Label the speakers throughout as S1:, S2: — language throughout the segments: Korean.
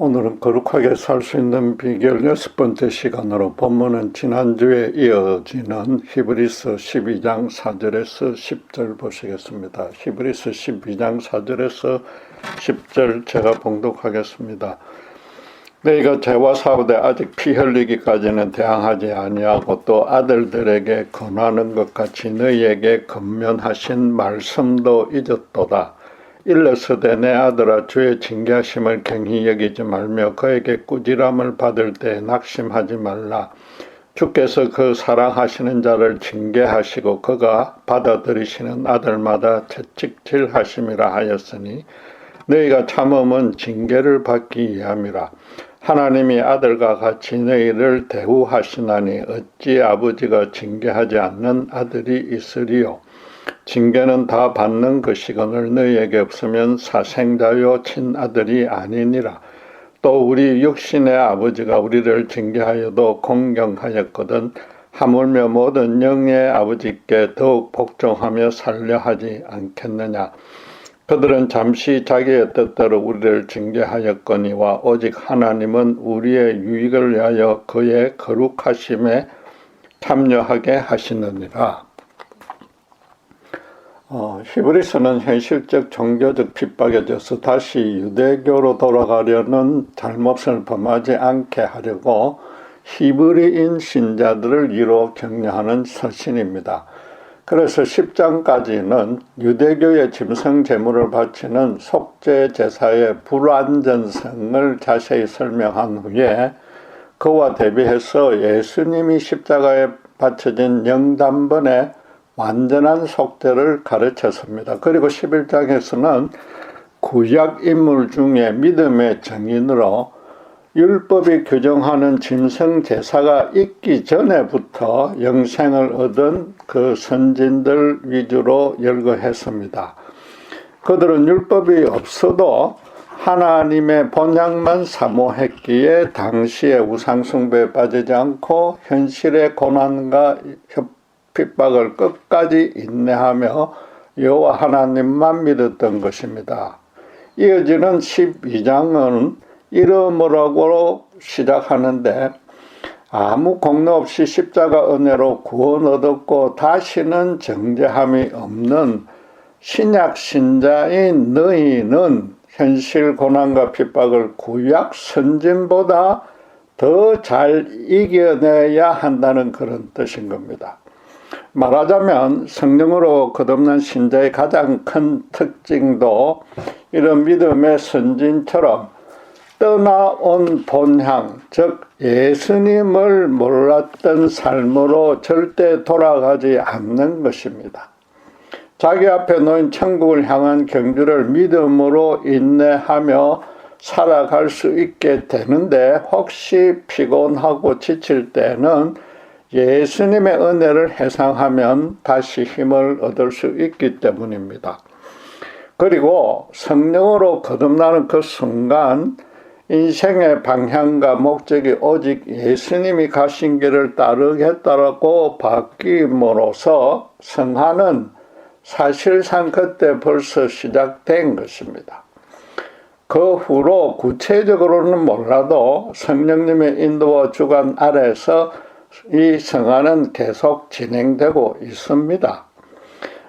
S1: 오늘은 거룩하게 살 수 있는 비결 6번째 시간으로 본문은 지난주에 이어지는 히브리서 12장 4절에서 10절 보시겠습니다. 히브리서 12장 4절에서 10절 제가 봉독하겠습니다. 너희가 죄와 사후되 아직 피 흘리기까지는 대항하지 아니하고 또 아들들에게 권하는 것 같이 너희에게 권면하신 말씀도 잊었도다. 일러서되 내 아들아 주의 징계하심을 경히 여기지 말며 그에게 꾸지람을 받을 때 낙심하지 말라. 주께서 그 사랑하시는 자를 징계하시고 그가 받아들이시는 아들마다 채찍질하심이라 하였으니 너희가 참음은 징계를 받기 위함이라. 하나님이 아들과 같이 너희를 대우하시나니 어찌 아버지가 징계하지 않는 아들이 있으리요. 징계는 다 받는 것이거늘 너희에게 없으면 사생자요 친아들이 아니니라. 또 우리 육신의 아버지가 우리를 징계하여도 공경하였거든 하물며 모든 영의 아버지께 더욱 복종하며 살려 하지 않겠느냐. 그들은 잠시 자기의 뜻대로 우리를 징계하였거니와 오직 하나님은 우리의 유익을 위하여 그의 거룩하심에 참여하게 하시느니라. 히브리서는 현실적 종교적 핍박에 져서 다시 유대교로 돌아가려는 잘못을 범하지 않게 하려고 히브리인 신자들을 위로 격려하는 서신입니다. 그래서 10장까지는 유대교의 짐승 제물을 바치는 속죄 제사의 불완전성을 자세히 설명한 후에 그와 대비해서 예수님이 십자가에 바쳐진 영단번의 완전한 속죄를 가르쳤습니다. 그리고 11장에서는 구약 인물 중에 믿음의 증인으로 율법이 규정하는 짐승 제사가 있기 전에부터 영생을 얻은 그 선진들 위주로 열거했습니다. 그들은 율법이 없어도 하나님의 본향만 사모했기에 당시의 우상숭배에 빠지지 않고 현실의 고난과 핍박을 끝까지 인내하며 여호와 하나님만 믿었던 것입니다. 이어지는 12장은 이러므로 시작하는데 아무 공로 없이 십자가 은혜로 구원 얻었고 다시는 정죄함이 없는 신약 신자인 너희는 현실 고난과 핍박을 구약 선진보다 더 잘 이겨내야 한다는 그런 뜻인 겁니다. 말하자면 성령으로 거듭난 신자의 가장 큰 특징도 이런 믿음의 선진처럼 떠나온 본향, 즉 예수님을 몰랐던 삶으로 절대 돌아가지 않는 것입니다. 자기 앞에 놓인 천국을 향한 경주를 믿음으로 인내하며 살아갈 수 있게 되는데 혹시 피곤하고 지칠 때는 예수님의 은혜를 회상하면 다시 힘을 얻을 수 있기 때문입니다. 그리고 성령으로 거듭나는 그 순간 인생의 방향과 목적이 오직 예수님이 가신 길을 따르겠다라고 바뀜으로써 성화는 사실상 그때 벌써 시작된 것입니다. 그 후로 구체적으로는 몰라도 성령님의 인도와 주관 아래에서 이 성화는 계속 진행되고 있습니다.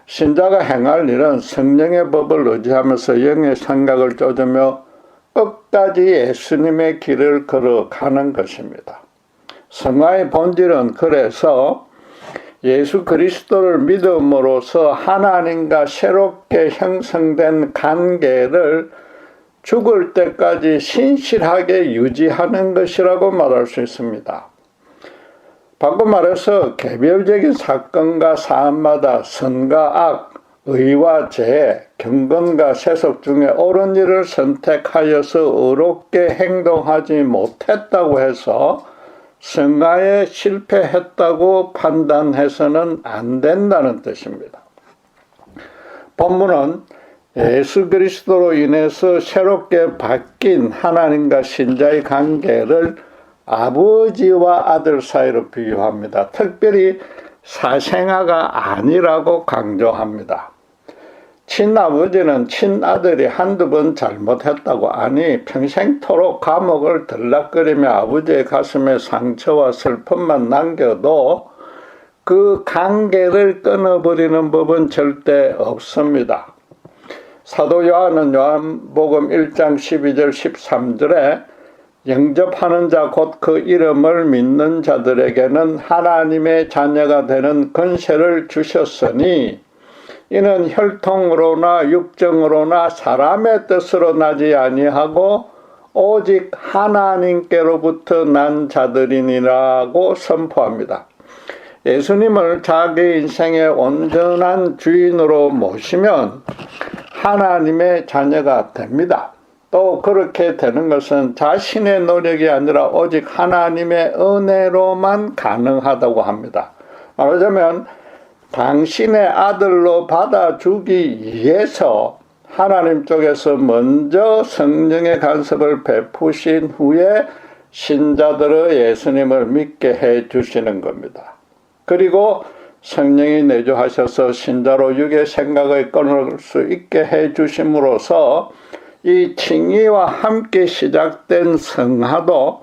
S1: 신자가 행할 일은 성령의 법을 의지하면서 영의 생각을 쫓으며 끝까지 예수님의 길을 걸어가는 것입니다. 성화의 본질은 그래서 예수 그리스도를 믿음으로써 하나님과 새롭게 형성된 관계를 죽을 때까지 신실하게 유지하는 것이라고 말할 수 있습니다. 바꿔 말해서 개별적인 사건과 사안마다 선과 악, 의와 재, 경건과 세속 중에 옳은 일을 선택하여서 의롭게 행동하지 못했다고 해서 성화에 실패했다고 판단해서는 안 된다는 뜻입니다. 본문은 예수 그리스도로 인해서 새롭게 바뀐 하나님과 신자의 관계를 아버지와 아들 사이로 비유합니다. 특별히 사생아가 아니라고 강조합니다. 친아버지는 친아들이 한두 번 잘못했다고 아니 평생토록 감옥을 들락거리며 아버지의 가슴에 상처와 슬픔만 남겨도 그 관계를 끊어버리는 법은 절대 없습니다. 사도 요한은 요한복음 1장 12절 13절에 영접하는 자 곧 그 이름을 믿는 자들에게는 하나님의 자녀가 되는 권세를 주셨으니 이는 혈통으로나 육정으로나 사람의 뜻으로 나지 아니하고 오직 하나님께로부터 난 자들이니라고 선포합니다. 예수님을 자기 인생의 온전한 주인으로 모시면 하나님의 자녀가 됩니다. 또 그렇게 되는 것은 자신의 노력이 아니라 오직 하나님의 은혜로만 가능하다고 합니다. 말하자면 당신의 아들로 받아주기 위해서 하나님 쪽에서 먼저 성령의 간섭을 베푸신 후에 신자들의 예수님을 믿게 해 주시는 겁니다. 그리고 성령이 내주하셔서 신자로 육의 생각을 끊을 수 있게 해 주심으로써 이 칭의와 함께 시작된 성화도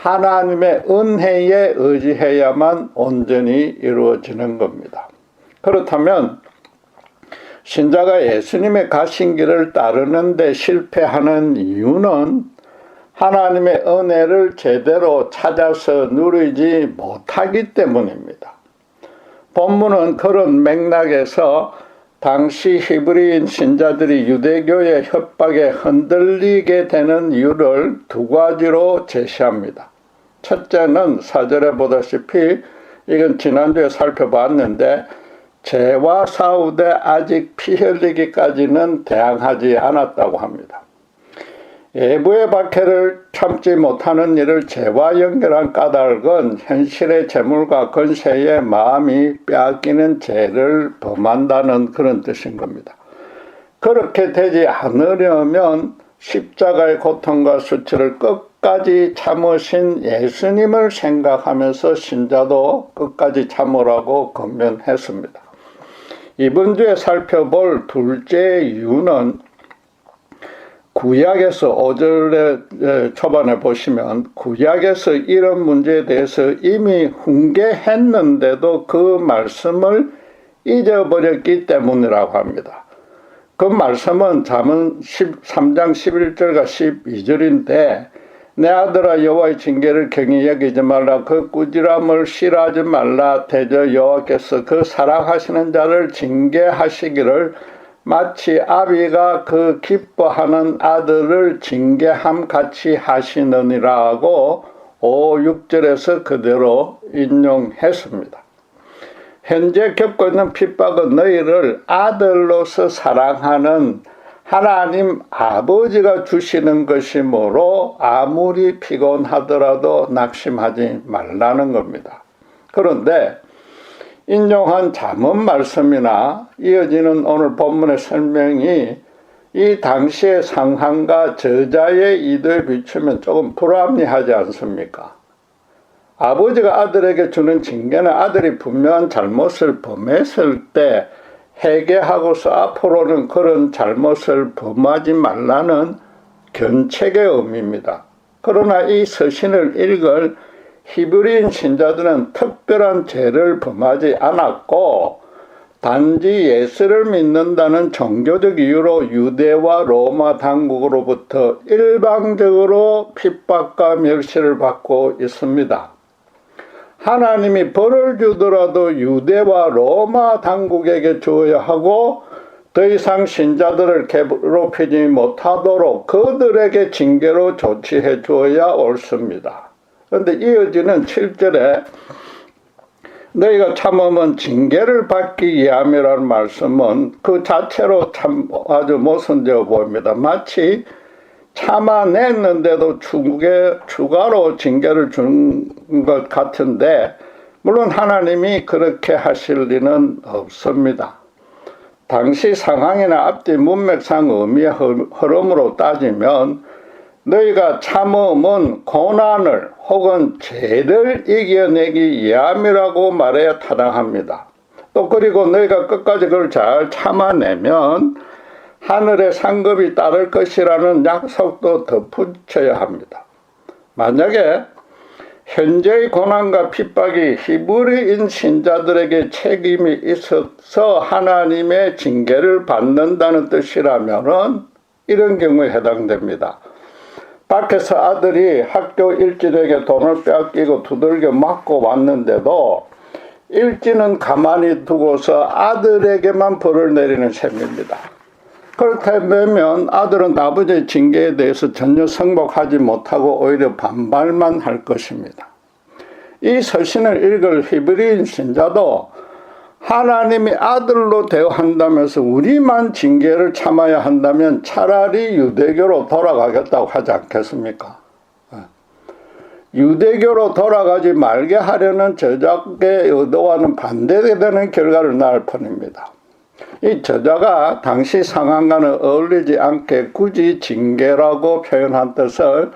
S1: 하나님의 은혜에 의지해야만 온전히 이루어지는 겁니다. 그렇다면 신자가 예수님의 가신 길을 따르는 데 실패하는 이유는 하나님의 은혜를 제대로 찾아서 누리지 못하기 때문입니다. 본문은 그런 맥락에서 당시 히브리인 신자들이 유대교의 협박에 흔들리게 되는 이유를 두 가지로 제시합니다. 첫째는 4절에 보다시피 이건 지난주에 살펴봤는데 죄와 싸우되 아직 피 흘리기까지는 대항하지 않았다고 합니다. 예부의 박해를 참지 못하는 일을 죄와 연결한 까닭은 현실의 재물과 권세의 마음이 빼앗기는 죄를 범한다는 그런 뜻인 겁니다. 그렇게 되지 않으려면 십자가의 고통과 수치를 끝까지 참으신 예수님을 생각하면서 신자도 끝까지 참으라고 권면했습니다. 이번 주에 살펴볼 둘째 이유는 구약에서 5절의 초반에 보시면 구약에서 이런 문제에 대해서 이미 훈계했는데도 그 말씀을 잊어버렸기 때문이라고 합니다. 그 말씀은 잠언 3장 11절과 12절인데 내 아들아 여호와의 징계를 경히 여기지 말라 그 꾸지람을 싫어하지 말라 대저 여호와께서 그 사랑하시는 자를 징계하시기를 마치 아비가 그 기뻐하는 아들을 징계함 같이 하시느니라고 5, 6절에서 그대로 인용했습니다. 현재 겪고 있는 핍박은 너희를 아들로서 사랑하는 하나님 아버지가 주시는 것이므로 아무리 피곤하더라도 낙심하지 말라는 겁니다. 그런데 인용한 잠언 말씀이나 이어지는 오늘 본문의 설명이 이 당시의 상황과 저자의 의도에 비추면 조금 불합리하지 않습니까? 아버지가 아들에게 주는 징계는 아들이 분명한 잘못을 범했을 때 회개하고서 앞으로는 그런 잘못을 범하지 말라는 견책의 의미입니다. 그러나 이 서신을 읽을 히브리인 신자들은 특별한 죄를 범하지 않았고 단지 예수를 믿는다는 종교적 이유로 유대와 로마 당국으로부터 일방적으로 핍박과 멸시를 받고 있습니다. 하나님이 벌을 주더라도 유대와 로마 당국에게 주어야 하고 더 이상 신자들을 괴롭히지 못하도록 그들에게 징계로 조치해 주어야 옳습니다. 그런데 이어지는 7절에 너희가 참으면 징계를 받기 위함이라는 말씀은 그 자체로 참 아주 모순되어 보입니다. 마치 참아냈는데도 추가로 징계를 준 것 같은데 물론 하나님이 그렇게 하실 리는 없습니다. 당시 상황이나 앞뒤 문맥상 의미의 흐름으로 따지면 너희가 참음은 고난을 혹은 죄를 이겨내기 위함이라고 말해야 타당합니다. 또 그리고 너희가 끝까지 그걸 잘 참아내면 하늘의 상급이 따를 것이라는 약속도 덧붙여야 합니다. 만약에 현재의 고난과 핍박이 히브리인 신자들에게 책임이 있어서 하나님의 징계를 받는다는 뜻이라면 이런 경우에 해당됩니다. 밖에서 아들이 학교 일진에게 돈을 빼앗기고 두들겨 맞고 왔는데도 일진은 가만히 두고서 아들에게만 벌을 내리는 셈입니다. 그렇다면 아들은 아버지의 징계에 대해서 전혀 승복하지 못하고 오히려 반발만 할 것입니다. 이 서신을 읽을 히브리인 신자도 하나님이 아들로 대우한다면서 우리만 징계를 참아야 한다면 차라리 유대교로 돌아가겠다고 하지 않겠습니까? 유대교로 돌아가지 말게 하려는 저작의 의도와는 반대되는 결과를 낳을 뿐입니다. 이 저자가 당시 상황과는 어울리지 않게 굳이 징계라고 표현한 뜻을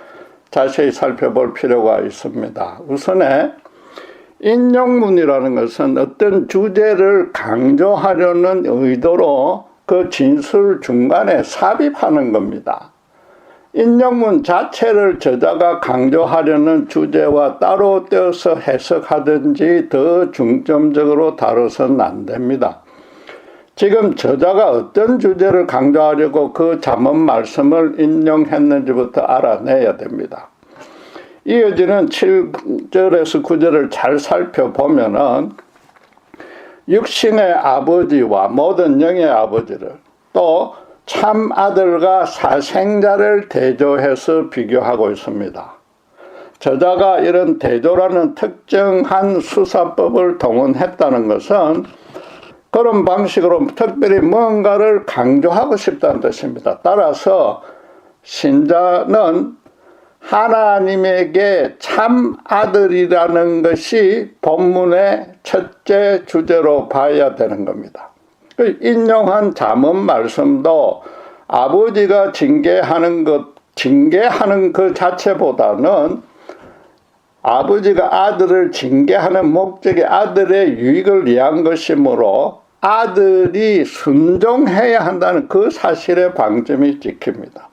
S1: 자세히 살펴볼 필요가 있습니다. 우선에 인용문이라는 것은 어떤 주제를 강조하려는 의도로 그 진술 중간에 삽입하는 겁니다. 인용문 자체를 저자가 강조하려는 주제와 따로 떼어서 해석하든지 더 중점적으로 다뤄서는 안 됩니다. 지금 저자가 어떤 주제를 강조하려고 그 잠언 말씀을 인용했는지부터 알아내야 됩니다. 이어지는 7절에서 9절을 잘 살펴보면은 육신의 아버지와 모든 영의 아버지를 또 참 아들과 사생자를 대조해서 비교하고 있습니다. 저자가 이런 대조라는 특정한 수사법을 동원했다는 것은 그런 방식으로 특별히 뭔가를 강조하고 싶다는 뜻입니다. 따라서 신자는 하나님에게 참 아들이라는 것이 본문의 첫째 주제로 봐야 되는 겁니다. 인용한 잠언 말씀도 아버지가 징계하는 그 자체보다는 아버지가 아들을 징계하는 목적이 아들의 유익을 위한 것이므로 아들이 순종해야 한다는 그 사실의 방점이 찍힙니다.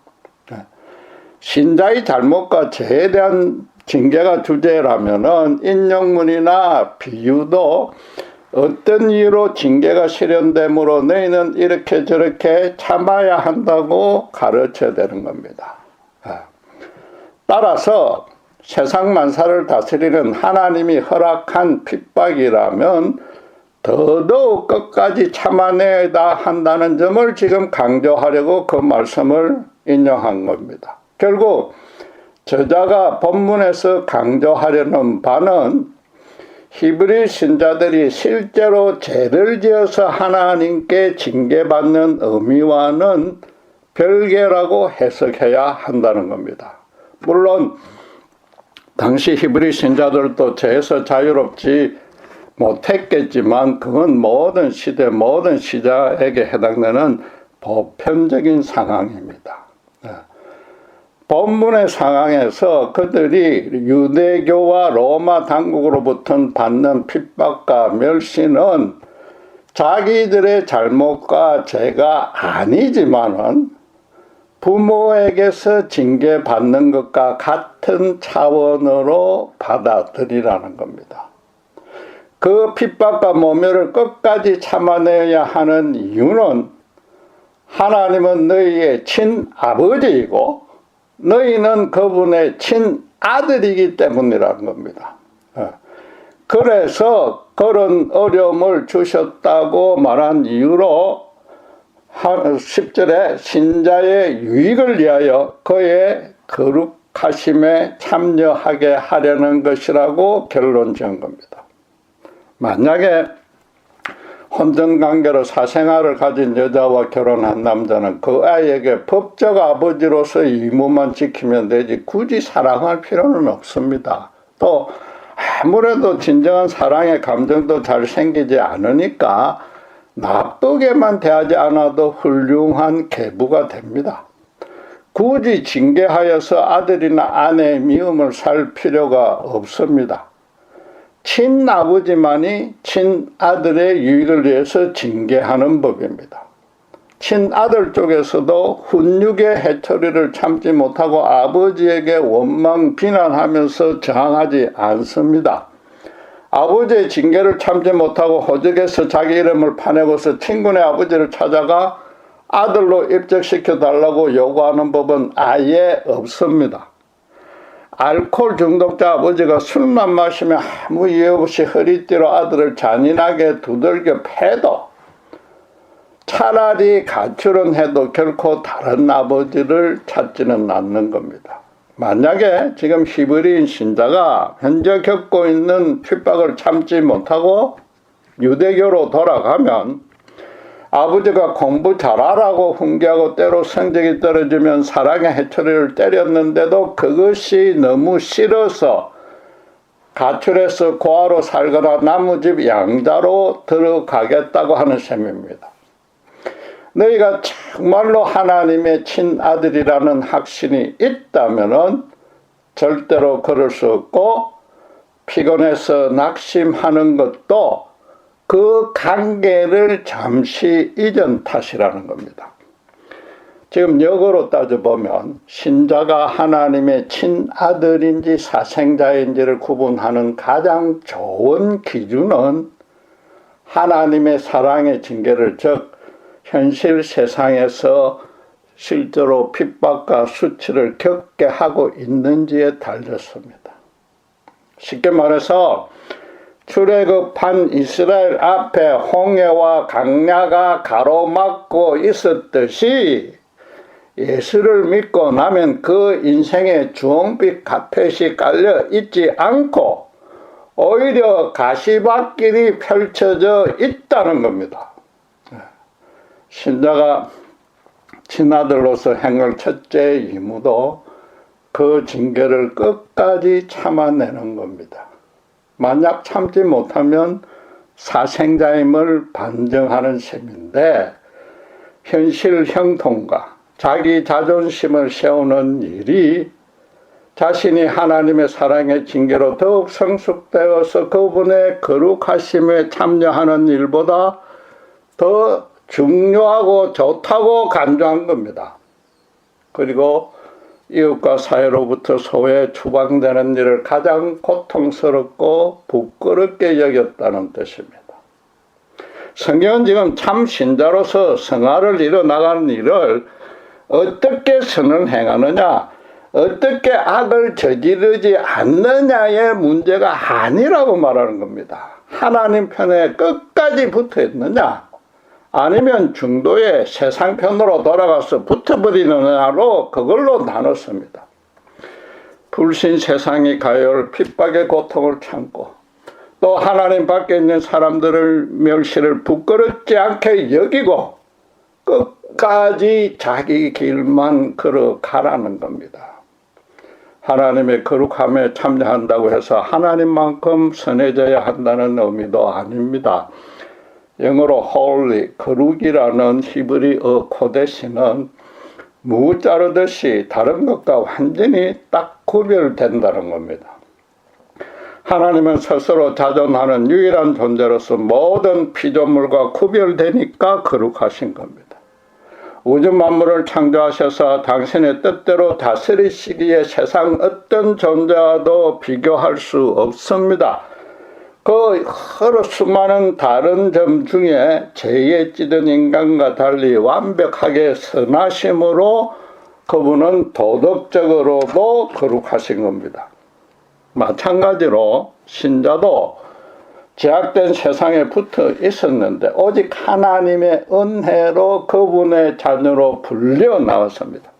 S1: 신자의 잘못과 죄에 대한 징계가 주제라면은 인용문이나 비유도 어떤 이유로 징계가 실현되므로 너희는 이렇게 저렇게 참아야 한다고 가르쳐야 되는 겁니다. 따라서 세상 만사를 다스리는 하나님이 허락한 핍박이라면 더더욱 끝까지 참아내야 한다는 점을 지금 강조하려고 그 말씀을 인용한 겁니다. 결국 저자가 본문에서 강조하려는 바는 히브리 신자들이 실제로 죄를 지어서 하나님께 징계받는 의미와는 별개라고 해석해야 한다는 겁니다. 물론 당시 히브리 신자들도 죄에서 자유롭지 못했겠지만 그건 모든 시대 모든 시자에게 해당되는 보편적인 상황입니다. 본문의 상황에서 그들이 유대교와 로마 당국으로부터 받는 핍박과 멸시는 자기들의 잘못과 죄가 아니지만은 부모에게서 징계받는 것과 같은 차원으로 받아들이라는 겁니다. 그 핍박과 모멸을 끝까지 참아내야 하는 이유는 하나님은 너희의 친아버지이고 너희는 그분의 친아들이기 때문이라는 겁니다. 그래서 그런 어려움을 주셨다고 말한 이유로 10절에 신자의 유익을 위하여 그의 거룩하심에 참여하게 하려는 것이라고 결론 지은 겁니다. 만약에 혼전관계로 사생아를 가진 여자와 결혼한 남자는 그 아이에게 법적 아버지로서 의무만 지키면 되지 굳이 사랑할 필요는 없습니다. 또 아무래도 진정한 사랑의 감정도 잘 생기지 않으니까 나쁘게만 대하지 않아도 훌륭한 계부가 됩니다. 굳이 징계하여서 아들이나 아내의 미움을 살 필요가 없습니다. 친아버지만이 친아들의 유익을 위해서 징계하는 법입니다. 친아들 쪽에서도 훈육의 해처리를 참지 못하고 아버지에게 원망 비난하면서 저항하지 않습니다. 아버지의 징계를 참지 못하고 호적에서 자기 이름을 파내고서 친구네 아버지를 찾아가 아들로 입적시켜 달라고 요구하는 법은 아예 없습니다. 알코올 중독자 아버지가 술만 마시면 아무 이유 없이 허리띠로 아들을 잔인하게 두들겨 패도 차라리 가출은 해도 결코 다른 아버지를 찾지는 않는 겁니다. 만약에 지금 히브리인 신자가 현재 겪고 있는 핍박을 참지 못하고 유대교로 돌아가면 아버지가 공부 잘하라고 훈계하고 때로 성적이 떨어지면 사랑의 해초리를 때렸는데도 그것이 너무 싫어서 가출해서 고아로 살거나 나무집 양자로 들어가겠다고 하는 셈입니다. 너희가 정말로 하나님의 친아들이라는 확신이 있다면 절대로 그럴 수 없고, 피곤해서 낙심하는 것도 그 관계를 잠시 잊은 탓이라는 겁니다. 지금 역으로 따져보면 신자가 하나님의 친아들인지 사생자인지를 구분하는 가장 좋은 기준은 하나님의 사랑의 징계를, 즉 현실 세상에서 실제로 핍박과 수치를 겪게 하고 있는지에 달렸습니다. 쉽게 말해서 출애굽한 이스라엘 앞에 홍해와 강야가 가로막고 있었듯이 예수를 믿고 나면 그 인생에 주홍빛 카펫이 깔려 있지 않고 오히려 가시밭길이 펼쳐져 있다는 겁니다. 신자가 친아들로서 행할 첫째 임무도 그 징계를 끝까지 참아내는 겁니다. 만약 참지 못하면 사생자임을 반증하는 셈인데, 현실 형통과 자기 자존심을 세우는 일이 자신이 하나님의 사랑의 징계로 더욱 성숙되어서 그분의 거룩하심에 참여하는 일보다 더 중요하고 좋다고 간주한 겁니다. 그리고 이웃과 사회로부터 소외 추방되는 일을 가장 고통스럽고 부끄럽게 여겼다는 뜻입니다. 성경은 지금 참 신자로서 성화를 이뤄나가는 일을 어떻게 선을 행하느냐, 어떻게 악을 저지르지 않느냐의 문제가 아니라고 말하는 겁니다. 하나님 편에 끝까지 붙어 있느냐, 아니면 중도에 세상 편으로 돌아가서 붙어버리느냐로 그걸로 나눴습니다. 불신 세상이 가해올 핍박의 고통을 참고 또 하나님 밖에 있는 사람들을 멸시를 부끄럽지 않게 여기고 끝까지 자기 길만 걸어가라는 겁니다. 하나님의 거룩함에 참여한다고 해서 하나님만큼 선해져야 한다는 의미도 아닙니다. 영어로 holy, 거룩이라는 히브리어 코데시는 무 자르듯이 다른 것과 완전히 딱 구별된다는 겁니다. 하나님은 스스로 자존하는 유일한 존재로서 모든 피조물과 구별되니까 거룩하신 겁니다. 우주 만물을 창조하셔서 당신의 뜻대로 다스리시기에 세상 어떤 존재와도 비교할 수 없습니다. 그 여러 수많은 다른 점 중에 죄에 찌든 인간과 달리 완벽하게 선하심으로 그분은 도덕적으로도 거룩하신 겁니다. 마찬가지로 신자도 제약된 세상에 붙어 있었는데 오직 하나님의 은혜로 그분의 자녀로 불려 나왔습니다.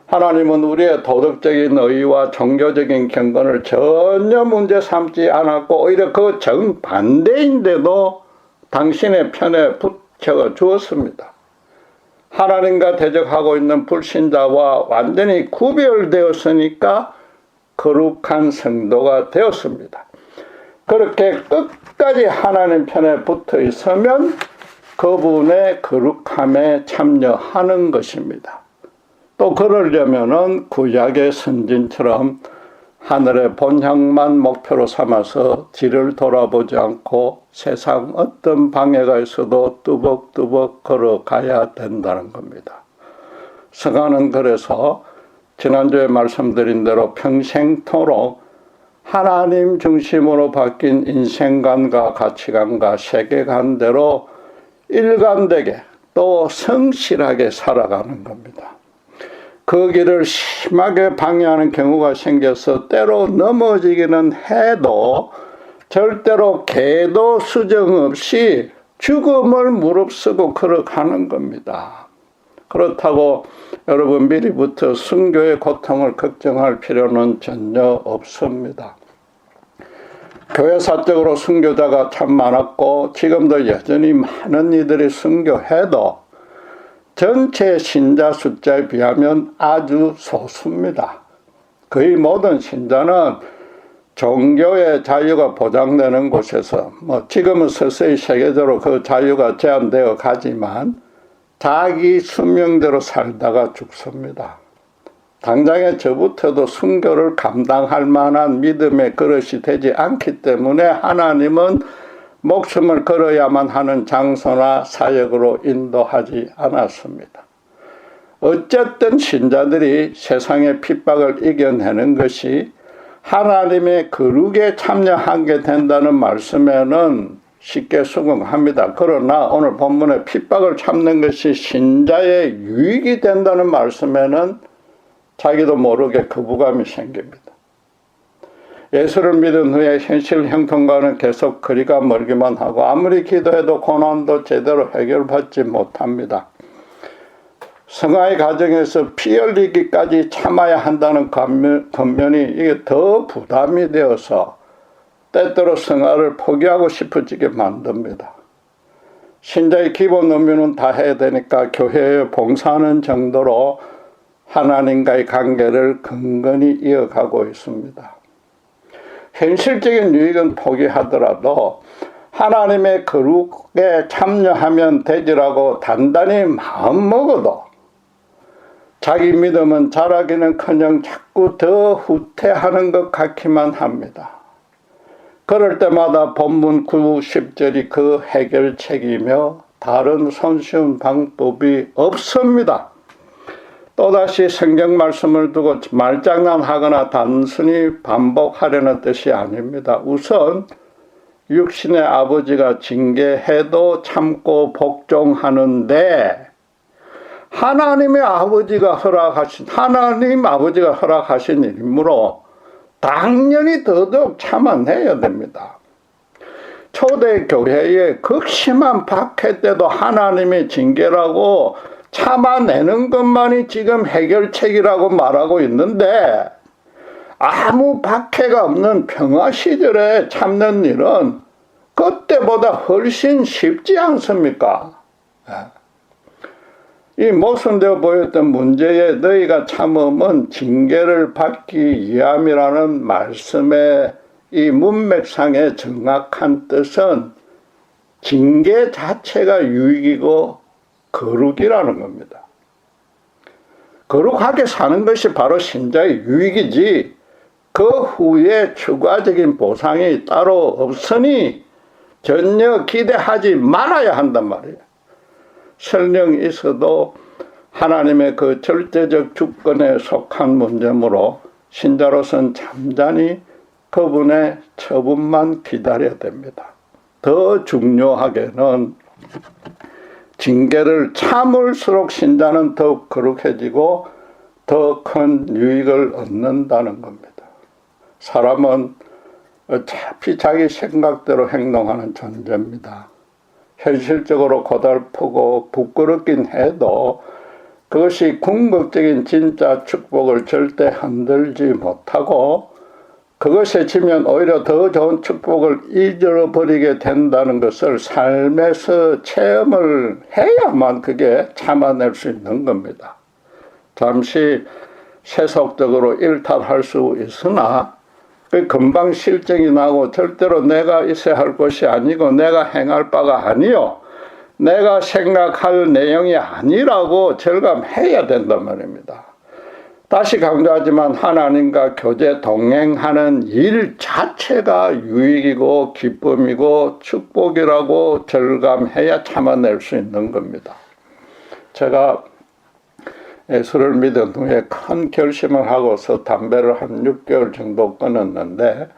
S1: 하나님은 우리의 도덕적인 의와 종교적인 경건을 전혀 문제 삼지 않았고 오히려 그 정반대인데도 당신의 편에 붙여 주었습니다. 하나님과 대적하고 있는 불신자와 완전히 구별되었으니까 거룩한 성도가 되었습니다. 그렇게 끝까지 하나님 편에 붙어 있으면 그분의 거룩함에 참여하는 것입니다. 또 그러려면은 구약의 선진처럼 하늘의 본향만 목표로 삼아서 뒤를 돌아보지 않고 세상 어떤 방해가 있어도 뚜벅뚜벅 걸어가야 된다는 겁니다. 성화는 그래서 지난주에 말씀드린 대로 평생토록 하나님 중심으로 바뀐 인생관과 가치관과 세계관대로 일관되게 또 성실하게 살아가는 겁니다. 그 길을 심하게 방해하는 경우가 생겨서 때로 넘어지기는 해도 절대로 계도 수정 없이 죽음을 무릅쓰고 걸어가는 겁니다. 그렇다고 여러분 미리부터 순교의 고통을 걱정할 필요는 전혀 없습니다. 교회사적으로 순교자가 참 많았고 지금도 여전히 많은 이들이 순교해도 전체 신자 숫자에 비하면 아주 소수입니다. 거의 모든 신자는 종교의 자유가 보장되는 곳에서 지금은 서서히 세계적으로 그 자유가 제한되어 가지만 자기 수명대로 살다가 죽습니다. 당장에 저부터도 순교를 감당할 만한 믿음의 그릇이 되지 않기 때문에 하나님은 목숨을 걸어야만 하는 장소나 사역으로 인도하지 않았습니다. 어쨌든 신자들이 세상의 핍박을 이겨내는 것이 하나님의 거룩에 참여하게 된다는 말씀에는 쉽게 수긍합니다. 그러나 오늘 본문의 핍박을 참는 것이 신자의 유익이 된다는 말씀에는 자기도 모르게 거부감이 생깁니다. 예수를 믿은 후에 현실 형통과는 계속 거리가 멀기만 하고 아무리 기도해도 고난도 제대로 해결받지 못합니다. 성화의 과정에서 피 흘리기까지 참아야 한다는 겉면이 이게 더 부담이 되어서 때때로 성화를 포기하고 싶어지게 만듭니다. 신자의 기본 의무는 다 해야 되니까 교회에 봉사하는 정도로 하나님과의 관계를 근근히 이어가고 있습니다. 현실적인 유익은 포기하더라도 하나님의 거룩에 참여하면 되지라고 단단히 마음먹어도 자기 믿음은 자라기는커녕 자꾸 더 후퇴하는 것 같기만 합니다. 그럴 때마다 본문 9, 10절이 그 해결책이며 다른 손쉬운 방법이 없습니다. 또다시 성경 말씀을 두고 말장난하거나 단순히 반복하려는 뜻이 아닙니다. 우선 육신의 아버지가 징계해도 참고 복종하는데 하나님 아버지가 허락하신 일이므로 당연히 더더욱 참아내야 됩니다. 초대 교회의 극심한 박해 때도 하나님의 징계라고 참아내는 것만이 지금 해결책이라고 말하고 있는데 아무 박해가 없는 평화 시절에 참는 일은 그때보다 훨씬 쉽지 않습니까? 이 모순되어 보였던 문제에 너희가 참음은 징계를 받기 위함이라는 말씀의 이 문맥상의 정확한 뜻은 징계 자체가 유익이고 거룩이라는 겁니다. 거룩하게 사는 것이 바로 신자의 유익이지 그 후에 추가적인 보상이 따로 없으니 전혀 기대하지 말아야 한단 말이에요. 설령 있어도 하나님의 그 절대적 주권에 속한 문제므로 신자로서는 잠잠히 그분의 처분만 기다려야 됩니다. 더 중요하게는 징계를 참을수록 신자는 더욱 거룩해지고 더 큰 유익을 얻는다는 겁니다. 사람은 어차피 자기 생각대로 행동하는 존재입니다. 현실적으로 고달프고 부끄럽긴 해도 그것이 궁극적인 진짜 축복을 절대 흔들지 못하고 그것에 지면 오히려 더 좋은 축복을 잊어버리게 된다는 것을 삶에서 체험을 해야만 그게 참아낼 수 있는 겁니다. 잠시 세속적으로 일탈할 수 있으나 그 금방 실증이 나고 절대로 내가 있어야 할 것이 아니고 내가 행할 바가 아니요 내가 생각할 내용이 아니라고 절감해야 된단 말입니다. 다시 강조하지만 하나님과 교제 동행하는 일 자체가 유익이고 기쁨이고 축복이라고 절감해야 참아낼 수 있는 겁니다. 제가 예수를 믿은 후에 큰 결심을 하고서 담배를 한 6개월 정도 끊었는데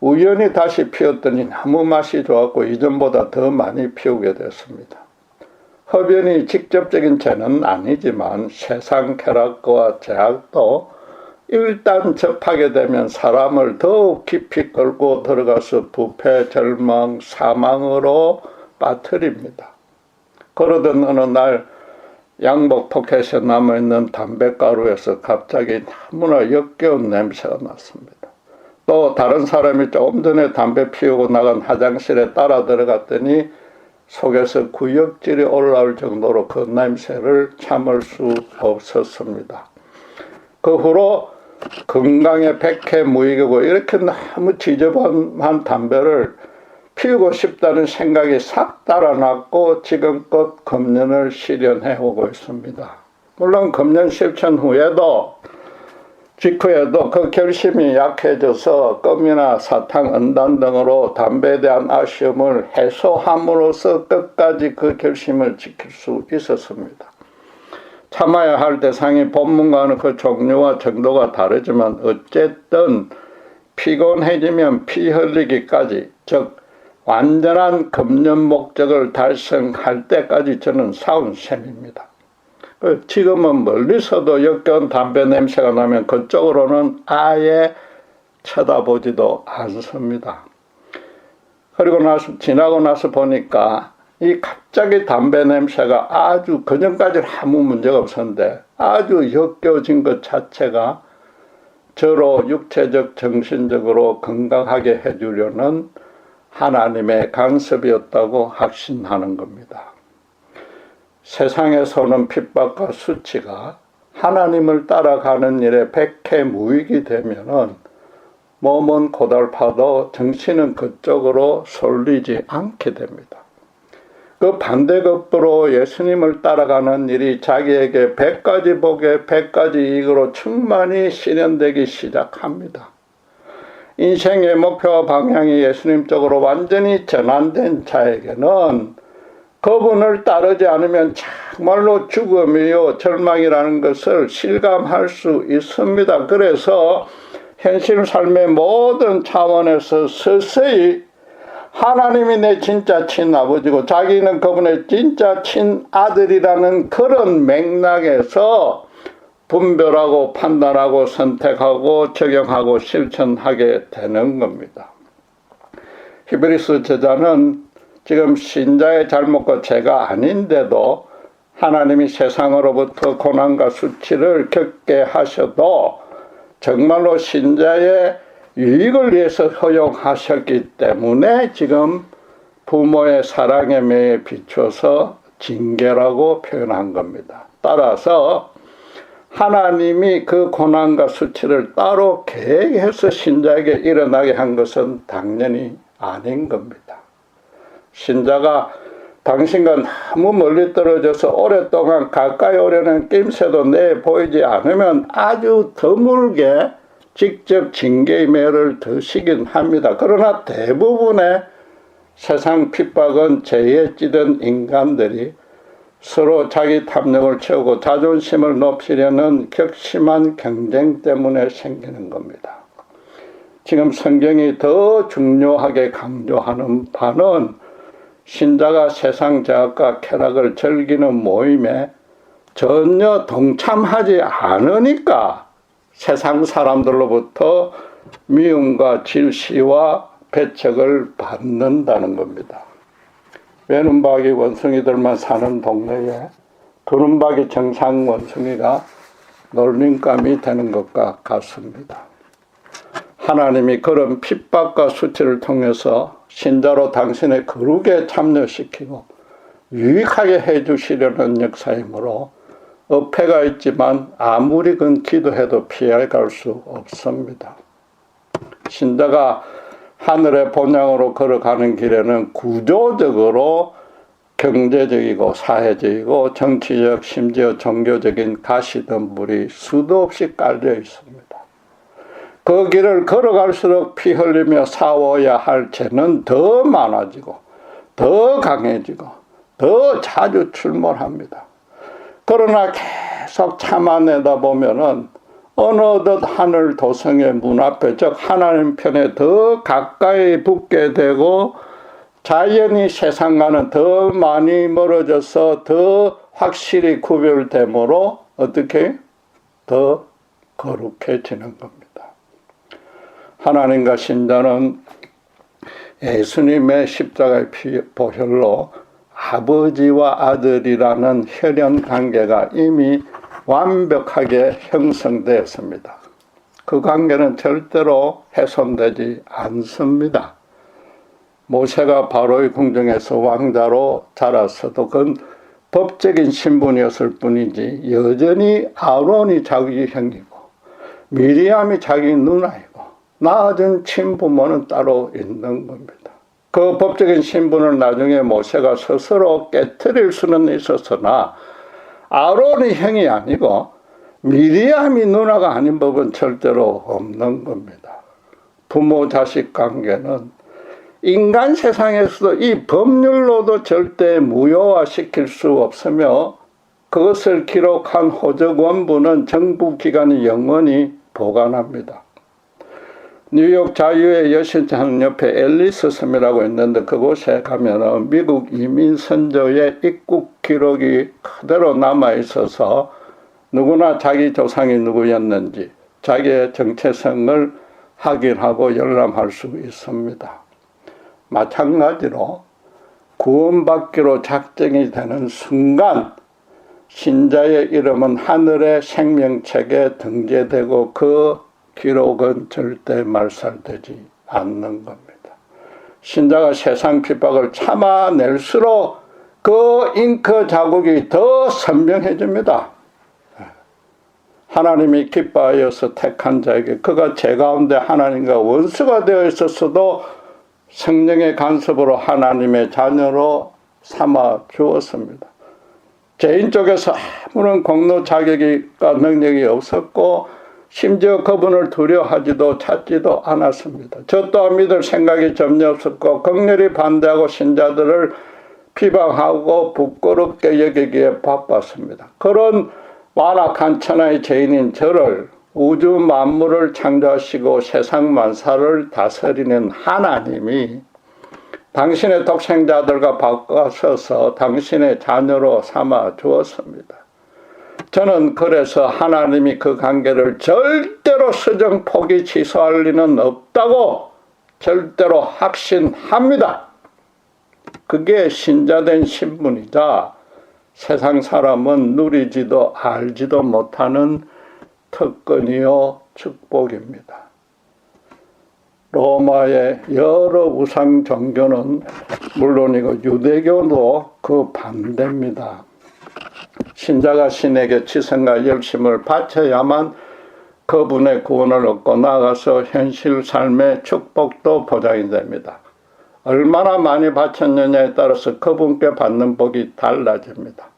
S1: 우연히 다시 피웠더니 너무 맛이 좋았고 이전보다 더 많이 피우게 됐습니다. 흡연이 직접적인 죄는 아니지만 세상 쾌락과 제약도 일단 접하게 되면 사람을 더욱 깊이 끌고 들어가서 부패, 절망, 사망으로 빠뜨립니다. 그러던 어느 날 양복 포켓에 남아있는 담배가루에서 갑자기 너무나 역겨운 냄새가 났습니다. 또 다른 사람이 조금 전에 담배 피우고 나간 화장실에 따라 들어갔더니 속에서 구역질이 올라올 정도로 그 냄새를 참을 수 없었습니다. 그 후로 건강에 백해무익이고 이렇게 너무 지저분한 담배를 피우고 싶다는 생각이 싹 달아났고 지금껏 금연을 실현해 오고 있습니다. 물론 금연 실천 후에도 직후에도 그 결심이 약해져서 껌이나 사탕, 은단 등으로 담배에 대한 아쉬움을 해소함으로써 끝까지 그 결심을 지킬 수 있었습니다. 참아야 할 대상이 본문과는 그 종류와 정도가 다르지만 어쨌든 피곤해지면 피 흘리기까지, 즉 완전한 금연 목적을 달성할 때까지 저는 싸운 셈입니다. 지금은 멀리서도 역겨운 담배 냄새가 나면 그쪽으로는 아예 쳐다보지도 않습니다. 그리고 지나고 나서 보니까 이 갑자기 담배 냄새가 아주 그전까지는 아무 문제가 없었는데 아주 역겨워진 것 자체가 저로 육체적, 정신적으로 건강하게 해주려는 하나님의 간섭이었다고 확신하는 겁니다. 세상에서는 핍박과 수치가 하나님을 따라가는 일에 백해무익이 되면은 몸은 고달파도 정신은 그쪽으로 쏠리지 않게 됩니다. 그 반대급부로 예수님을 따라가는 일이 자기에게 100가지 복에 100가지 이익으로 충만히 실현되기 시작합니다. 인생의 목표와 방향이 예수님 쪽으로 완전히 전환된 자에게는 그분을 따르지 않으면 정말로 죽음이요 절망이라는 것을 실감할 수 있습니다. 그래서 현실 삶의 모든 차원에서 서서히 하나님이 내 진짜 친아버지고 자기는 그분의 진짜 친아들이라는 그런 맥락에서 분별하고 판단하고 선택하고 적용하고 실천하게 되는 겁니다. 히브리서 저자는 지금 신자의 잘못과 죄가 아닌데도 하나님이 세상으로부터 고난과 수치를 겪게 하셔도 정말로 신자의 유익을 위해서 허용하셨기 때문에 지금 부모의 사랑에 매에 비춰서 징계라고 표현한 겁니다. 따라서 하나님이 그 고난과 수치를 따로 계획해서 신자에게 일어나게 한 것은 당연히 아닌 겁니다. 신자가 당신과 너무 멀리 떨어져서 오랫동안 가까이 오려는 낌새도 내보이지 않으면 아주 드물게 직접 징계의 매를 드시긴 합니다. 그러나 대부분의 세상 핍박은 죄에 찌든 인간들이 서로 자기 탐욕을 채우고 자존심을 높이려는 격심한 경쟁 때문에 생기는 겁니다. 지금 성경이 더 중요하게 강조하는 바는 신자가 세상 제약과 쾌락을 즐기는 모임에 전혀 동참하지 않으니까 세상 사람들로부터 미움과 질시와 배척을 받는다는 겁니다. 외눈박이 원숭이들만 사는 동네에 두눈박이 정상 원숭이가 놀림감이 되는 것과 같습니다. 하나님이 그런 핍박과 수치를 통해서 신자로 당신의 거룩에 참여시키고 유익하게 해주시려는 역사이므로 어폐가 있지만 아무리 그 기도해도 피해갈 수 없습니다. 신자가 하늘의 본향으로 걸어가는 길에는 구조적으로 경제적이고 사회적이고 정치적 심지어 종교적인 가시덤불이 수도 없이 깔려 있습니다. 그 길을 걸어갈수록 피 흘리며 싸워야 할 죄는 더 많아지고 더 강해지고 더 자주 출몰합니다. 그러나 계속 참아내다 보면은 어느덧 하늘 도성의 문 앞에 즉 하나님 편에 더 가까이 붙게 되고 자연히 세상과는 더 많이 멀어져서 더 확실히 구별되므로 어떻게 더 거룩해지는 겁니다. 하나님과 신자는 예수님의 십자가의 보혈로 아버지와 아들이라는 혈연 관계가 이미 완벽하게 형성되었습니다. 그 관계는 절대로 훼손되지 않습니다. 모세가 바로의 궁정에서 왕자로 자랐어도 그건 법적인 신분이었을 뿐이지 여전히 아론이 자기 형이고 미리암이 자기 누나이고 낳아준 친부모는 따로 있는 겁니다. 그 법적인 신분을 나중에 모세가 스스로 깨트릴 수는 있었으나 아론이 형이 아니고 미리암이 누나가 아닌 법은 절대로 없는 겁니다. 부모 자식 관계는 인간 세상에서도 이 법률로도 절대 무효화시킬 수 없으며 그것을 기록한 호적 원부는 정부기관이 영원히 보관합니다. 뉴욕 자유의 여신상 옆에 앨리스 섬이라고 있는데 그곳에 가면은 미국 이민 선조의 입국 기록이 그대로 남아 있어서 누구나 자기 조상이 누구였는지 자기의 정체성을 확인하고 열람할 수 있습니다. 마찬가지로 구원받기로 작정이 되는 순간 신자의 이름은 하늘의 생명책에 등재되고 그 기록은 절대 말살되지 않는 겁니다. 신자가 세상 핍박을 참아낼수록 그 잉크 자국이 더 선명해집니다. 하나님이 기뻐하여서 택한 자에게 그가 죄 가운데 하나님과 원수가 되어 있었어도 성령의 간섭으로 하나님의 자녀로 삼아 주었습니다. 죄인 쪽에서 아무런 공로 자격과 능력이 없었고 심지어 그분을 두려워하지도 찾지도 않았습니다. 저 또한 믿을 생각이 전혀 없었고 극렬히 반대하고 신자들을 비방하고 부끄럽게 여기기에 바빴습니다. 그런 완악한 천하의 죄인인 저를 우주 만물을 창조하시고 세상 만사를 다스리는 하나님이 당신의 독생자들과 바꿔서서 당신의 자녀로 삼아 주었습니다. 저는 그래서 하나님이 그 관계를 절대로 수정 포기 취소할 리는 없다고 절대로 확신합니다. 그게 신자된 신분이자 세상 사람은 누리지도 알지도 못하는 특권이요 축복입니다. 로마의 여러 우상 종교는 물론이고 유대교도 그 반대입니다. 신자가 신에게 지성과 열심을 바쳐야만 그분의 구원을 얻고 나아가서 현실 삶의 축복도 보장이 됩니다. 얼마나 많이 바쳤느냐에 따라서 그분께 받는 복이 달라집니다.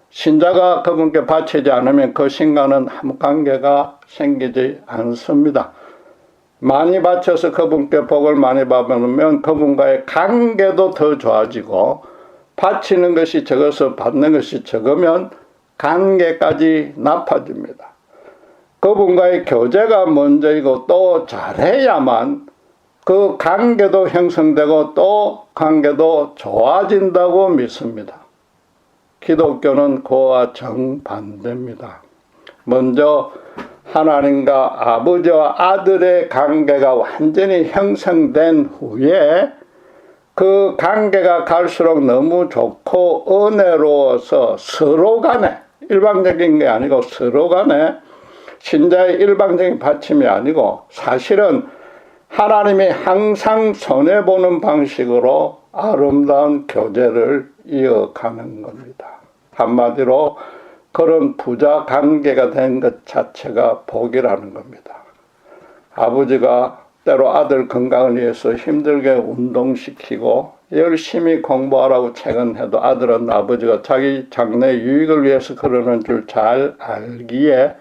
S1: 신자가 그분께 바치지 않으면 그 신과는 아무 관계가 생기지 않습니다. 많이 바쳐서 그분께 복을 많이 받으면 그분과의 관계도 더 좋아지고 바치는 것이 적어서 받는 것이 적으면 관계까지 나빠집니다. 그분과의 교제가 먼저이고 또 잘해야만 그 관계도 형성되고 또 관계도 좋아진다고 믿습니다. 기독교는 그와 정반대입니다. 먼저 하나님과 아버지와 아들의 관계가 완전히 형성된 후에 그 관계가 갈수록 너무 좋고 은혜로워서 서로 간에 일방적인 게 아니고 서로 간에 신자의 일방적인 받침이 아니고 사실은 하나님이 항상 손해보는 방식으로 아름다운 교제를 이어가는 겁니다. 한마디로 그런 부자 관계가 된 것 자체가 복이라는 겁니다. 아버지가 때로 아들 건강을 위해서 힘들게 운동시키고 열심히 공부하라고 책은 해도 아들은 아버지가 자기 장래 유익을 위해서 그러는 줄 잘 알기에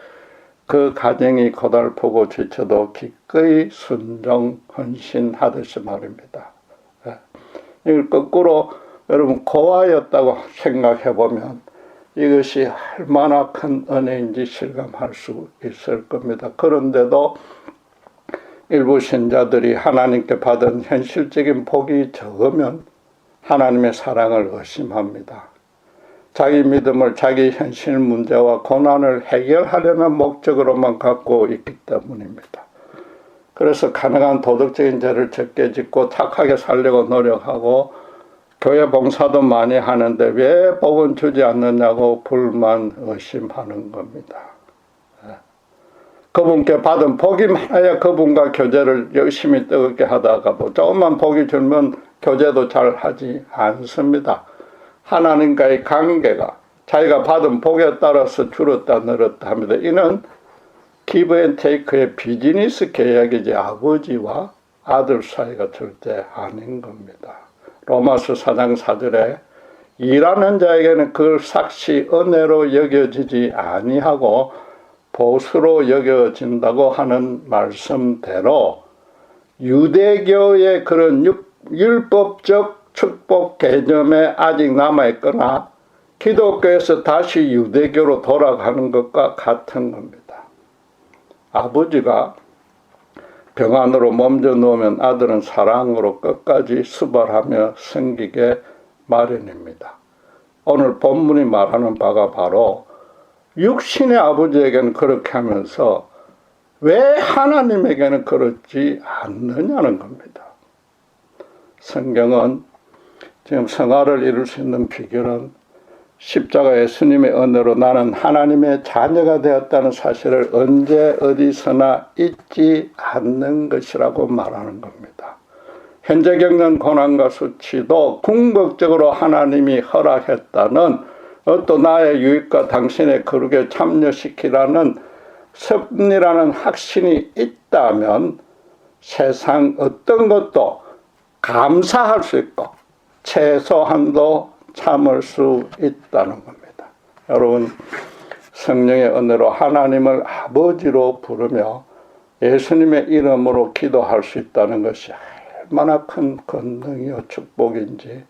S1: 그 가정이 고달프고 지쳐도 기꺼이 순종 헌신하듯이 말입니다. 이걸 거꾸로 여러분 고아였다고 생각해보면 이것이 얼마나 큰 은혜인지 실감할 수 있을 겁니다. 그런데도 일부 신자들이 하나님께 받은 현실적인 복이 적으면 하나님의 사랑을 의심합니다. 자기 믿음을 자기 현실 문제와 고난을 해결하려는 목적으로만 갖고 있기 때문입니다. 그래서 가능한 도덕적인 죄를 적게 짓고 착하게 살려고 노력하고 교회 봉사도 많이 하는데 왜 복은 주지 않느냐고 불만 의심하는 겁니다. 그분께 받은 복이 많아야 그분과 교제를 열심히 뜨겁게 하다가 뭐 조금만 복이 줄면 교제도 잘 하지 않습니다. 하나님과의 관계가 자기가 받은 복에 따라서 줄었다 늘었다 합니다. 이는 기브 앤 테이크의 비즈니스 계약이지 아버지와 아들 사이가 절대 아닌 겁니다. 로마서 4장 4절에 일하는 자에게는 그 삭시 은혜로 여겨지지 아니하고 보수로 여겨진다고 하는 말씀대로 유대교의 그런 율법적 축복 개념에 아직 남아있거나 기독교에서 다시 유대교로 돌아가는 것과 같은 겁니다. 아버지가 병안으로 몸져 놓으면 아들은 사랑으로 끝까지 수발하며 섬기게 마련입니다. 오늘 본문이 말하는 바가 바로 육신의 아버지에게는 그렇게 하면서 왜 하나님에게는 그렇지 않느냐는 겁니다. 성경은 지금 성화를 이룰 수 있는 비결은 십자가 예수님의 은혜로 나는 하나님의 자녀가 되었다는 사실을 언제 어디서나 잊지 않는 것이라고 말하는 겁니다. 현재 겪는 고난과 수치도 궁극적으로 하나님이 허락했다는 또 나의 유익과 당신의 거룩에 참여시키라는 섭리라는 확신이 있다면 세상 어떤 것도 감사할 수 있고 최소한도 참을 수 있다는 겁니다. 여러분, 성령의 은혜로 하나님을 아버지로 부르며 예수님의 이름으로 기도할 수 있다는 것이 얼마나 큰 권능이요 축복인지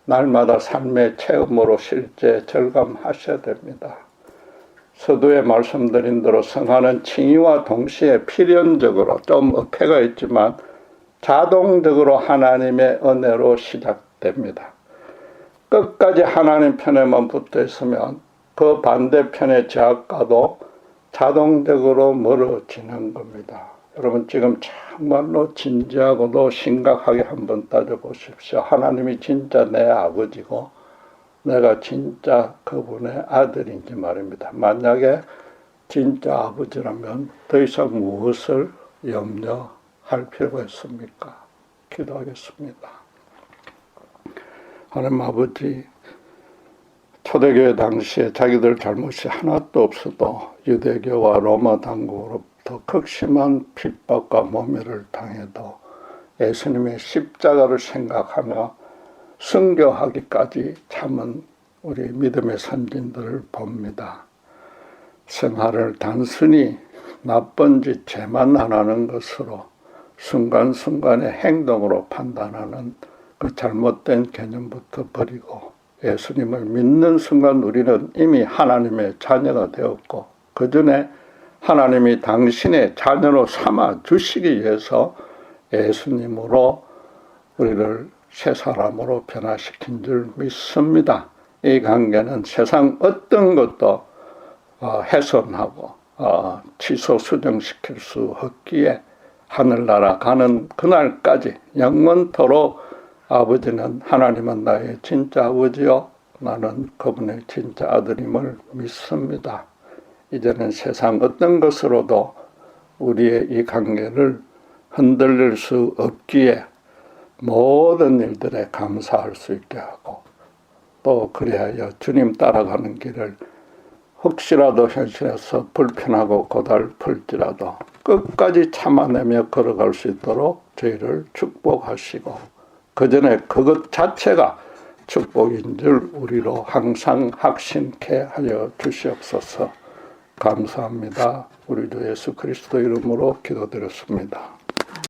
S1: 날마다 삶의 체험으로 실제 절감하셔야 됩니다. 서두에 말씀드린 대로 성화는 칭의와 동시에 필연적으로 좀 어폐가 있지만 자동적으로 하나님의 은혜로 시작됩니다. 끝까지 하나님 편에만 붙어 있으면 그 반대편의 제약과도 자동적으로 멀어지는 겁니다. 여러분 지금 정말로 진지하고도 심각하게 한번 따져보십시오. 하나님이 진짜 내 아버지고 내가 진짜 그분의 아들인지 말입니다. 만약에 진짜 아버지라면 더 이상 무엇을 염려할 필요가 있습니까? 기도하겠습니다. 하나님 아버지, 초대교회 당시에 자기들 잘못이 하나도 없어도 유대교와 로마 당국으로부터 극심한 핍박과 모멸을 당해도 예수님의 십자가를 생각하며 순교하기까지 참은 우리 믿음의 선진들을 봅니다. 생활을 단순히 나쁜 짓 죄만 안 하는 것으로 순간순간의 행동으로 판단하는 그 잘못된 개념부터 버리고 예수님을 믿는 순간 우리는 이미 하나님의 자녀가 되었고 그 전에 하나님이 당신의 자녀로 삼아 주시기 위해서 예수님으로 우리를 새 사람으로 변화시킨 줄 믿습니다. 이 관계는 세상 어떤 것도 훼손하고 취소 수정시킬 수 없기에 하늘나라 가는 그날까지 영원토록 아버지는 하나님은 나의 진짜 아버지요 나는 그분의 진짜 아들임을 믿습니다. 이제는 세상 어떤 것으로도 우리의 이 관계를 흔들릴 수 없기에 모든 일들에 감사할 수 있게 하고 또 그리하여 주님 따라가는 길을 혹시라도 현실에서 불편하고 고달플지라도 끝까지 참아내며 걸어갈 수 있도록 저희를 축복하시고 그 전에 그것 자체가 축복인 줄 우리로 항상 확신케 하여 주시옵소서. 감사합니다. 우리 주 예수 그리스도 이름으로 기도드렸습니다.